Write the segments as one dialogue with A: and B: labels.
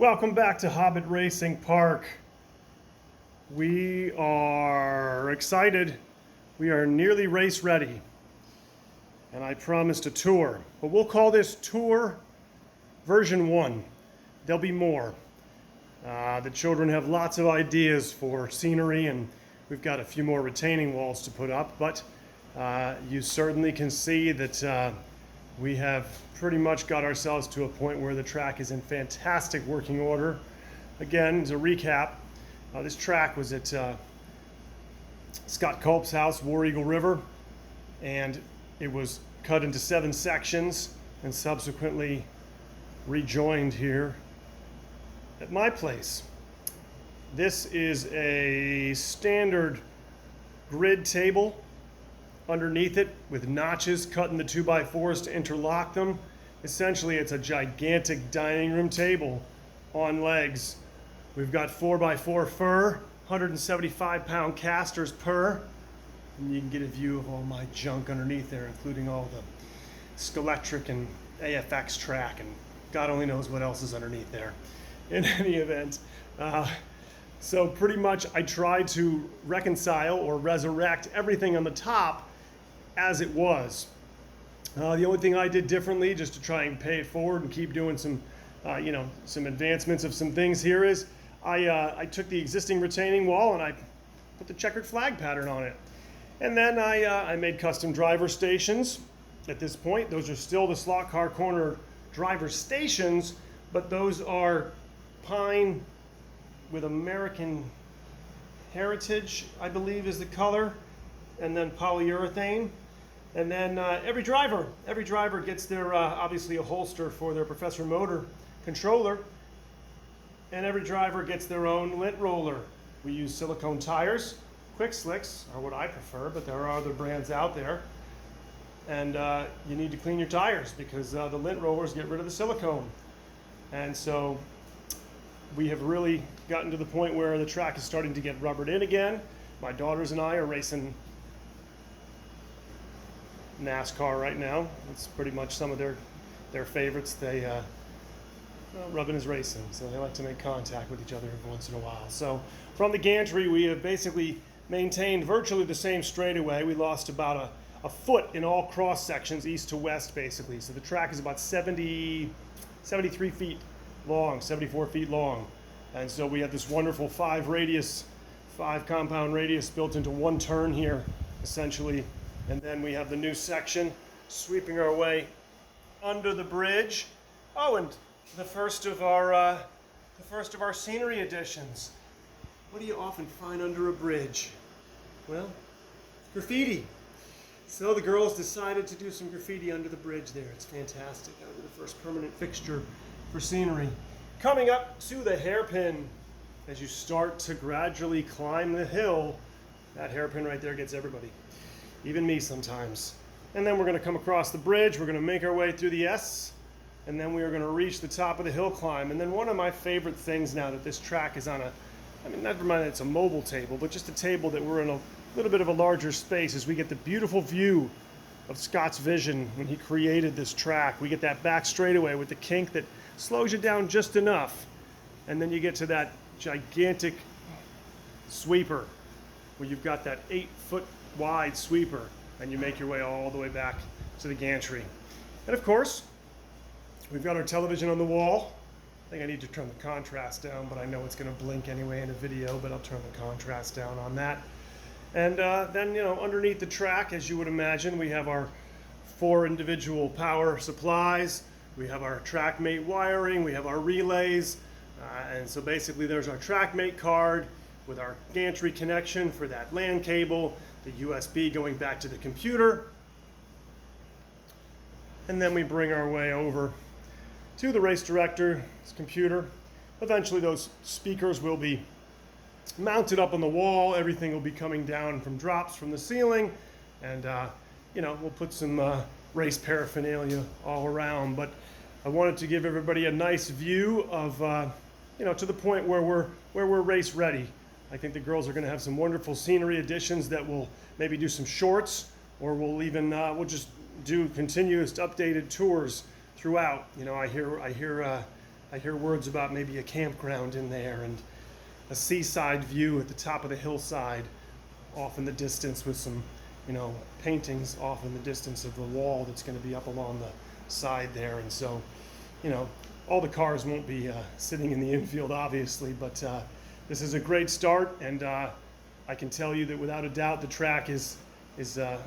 A: Welcome back to Hobbit Racing Park. We are excited. We are nearly race ready. And I promised a tour. But we'll call this tour version 1. There'll be more. The children have lots of ideas for scenery, and we've got a few more retaining walls to put up. But you certainly can see that we have pretty much got ourselves to a point where the track is in fantastic working order. Again, as a recap, this track was at Scott Culp's house, War Eagle River, and it was cut into 7 sections and subsequently rejoined here at my place. This is a standard grid table underneath it with notches cut in the 2x4s to interlock them. Essentially, it's a gigantic dining room table on legs. We've got 4x4 fur, 175-pound casters per, and you can get a view of all my junk underneath there, including all the Scalextric and AFX track, and God only knows what else is underneath there. In any event, so pretty much I tried to reconcile or resurrect everything on the top as it was. The only thing I did differently, just to try and pay it forward and keep doing some, some advancements of some things here, is I took the existing retaining wall and I put the checkered flag pattern on it. And then I made custom driver stations. At this point, those are still the slot car corner driver stations, but those are pine with American heritage, I believe is the color, and then polyurethane. And then every driver gets their, obviously a holster for their Professor Motor controller, and every driver gets their own lint roller. We use silicone tires. Quick Slicks are what I prefer, but there are other brands out there. And you need to clean your tires because the lint rollers get rid of the silicone. And so we have really gotten to the point where the track is starting to get rubbered in again. My daughters and I are racing NASCAR right now. It's pretty much some of their favorites. Rubbing is racing, so they like to make contact with each other every once in a while. So from the gantry, we have basically maintained virtually the same straightaway. We lost about a foot in all cross sections, east to west, basically. So the track is about 73 feet long, 74 feet long. And so we have this wonderful 5 compound radius built into one turn here, essentially. And then we have the new section sweeping our way under the bridge. Oh, and the first of our scenery additions. What do you often find under a bridge? Well, graffiti. So the girls decided to do some graffiti under the bridge there. It's fantastic. That was the first permanent fixture for scenery. Coming up to the hairpin, as you start to gradually climb the hill, that hairpin right there gets everybody. Even me sometimes. And then we're going to come across the bridge, we're going to make our way through the S, and then we are going to reach the top of the hill climb. And then one of my favorite things now that this track is on never mind that it's a mobile table, but just a table that we're in a little bit of a larger space, is we get the beautiful view of Scott's vision when he created this track. We get that back straightaway with the kink that slows you down just enough. And then you get to that gigantic sweeper where you've got that 8-foot wide sweeper, and you make your way all the way back to the gantry. And of course, we've got our television on the wall. I think I need to turn the contrast down, but I know it's going to blink anyway in a video, but I'll turn the contrast down on that. And then, underneath the track, as you would imagine, we have our 4 individual power supplies. We have our TrackMate wiring. We have our relays. And so basically there's our TrackMate card with our gantry connection for that LAN cable, the USB going back to the computer. And then we bring our way over to the race director's computer. Eventually those speakers will be mounted up on the wall. Everything will be coming down from drops from the ceiling. And, we'll put some race paraphernalia all around. But I wanted to give everybody a nice view of, to the point where we're race ready. I think the girls are going to have some wonderful scenery additions that will maybe do some shorts, or we'll just do continuous updated tours throughout. I hear I hear words about maybe a campground in there and a seaside view at the top of the hillside off in the distance with some, paintings off in the distance of the wall that's going to be up along the side there. And so, all the cars won't be sitting in the infield, obviously, but this is a great start, and I can tell you that without a doubt the track is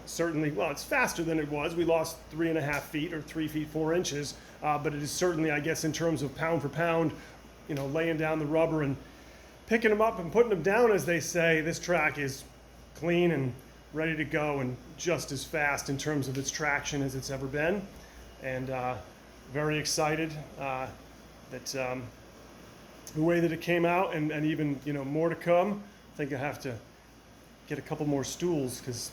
A: certainly, well, it's faster than it was. We lost 3.5 feet or 3 feet 4 inches, but it is certainly, I guess, in terms of pound for pound, laying down the rubber and picking them up and putting them down, as they say, this track is clean and ready to go and just as fast in terms of its traction as it's ever been. And very excited that the way that it came out, and even more to come. I think I have to get a couple more stools because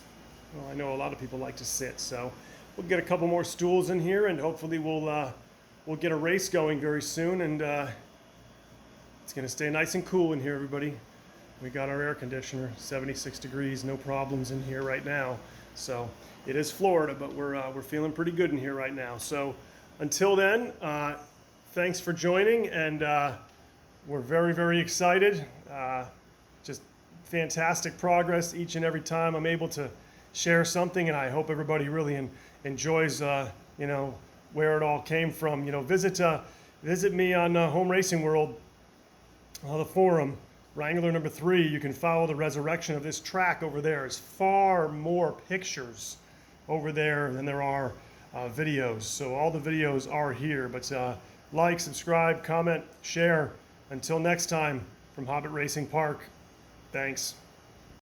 A: I know a lot of people like to sit. So we'll get a couple more stools in here, and hopefully we'll get a race going very soon. And it's going to stay nice and cool in here, everybody. We got our air conditioner, 76 degrees, no problems in here right now. So it is Florida, but we're feeling pretty good in here right now. So until then, thanks for joining, and we're very, very excited. Just fantastic progress each and every time I'm able to share something, and I hope everybody really enjoys, where it all came from. Visit me on Home Racing World, the forum, Wrangler number 3. You can follow the resurrection of this track over there. There's far more pictures over there than there are videos. So all the videos are here, but like, subscribe, comment, share. Until next time, from Hobbit Racing Park, thanks.